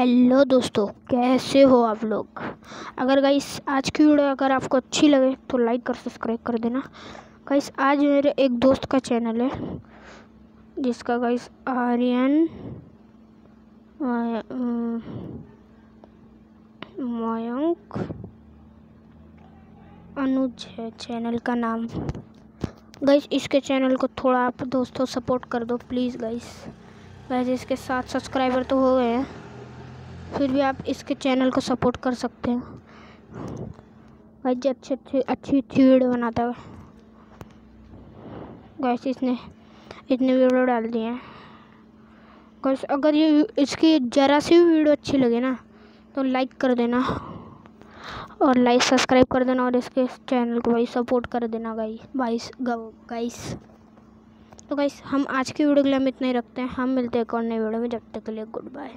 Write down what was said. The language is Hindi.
हेलो दोस्तों, कैसे हो आप लोग। अगर गाइस आज की वीडियो अगर आपको अच्छी लगे तो लाइक और सब्सक्राइब कर देना। गाइस आज मेरे एक दोस्त का चैनल है जिसका गाइस आर्यन मयंक अनुज है चैनल का नाम। गाइस इसके चैनल को थोड़ा आप दोस्तों सपोर्ट कर दो प्लीज़ गाइस इसके 7 सब्सक्राइबर तो हो गए हैं, फिर भी आप इसके चैनल को सपोर्ट कर सकते हैं। गाइस अच्छी वीडियो बनाता है। गाइस इसने इतने वीडियो डाल दिए हैं। गाइस अगर ये इसकी ज़रा सी भी वीडियो अच्छी लगे ना तो लाइक कर देना और लाइक सब्सक्राइब कर देना और इसके चैनल को भाई सपोर्ट कर देना गाइस। तो गाइस हम आज की वीडियो के लिए हम इतना ही रखते हैं। हम मिलते हैं एक और नई वीडियो में, जब तक के लिए गुड बाय।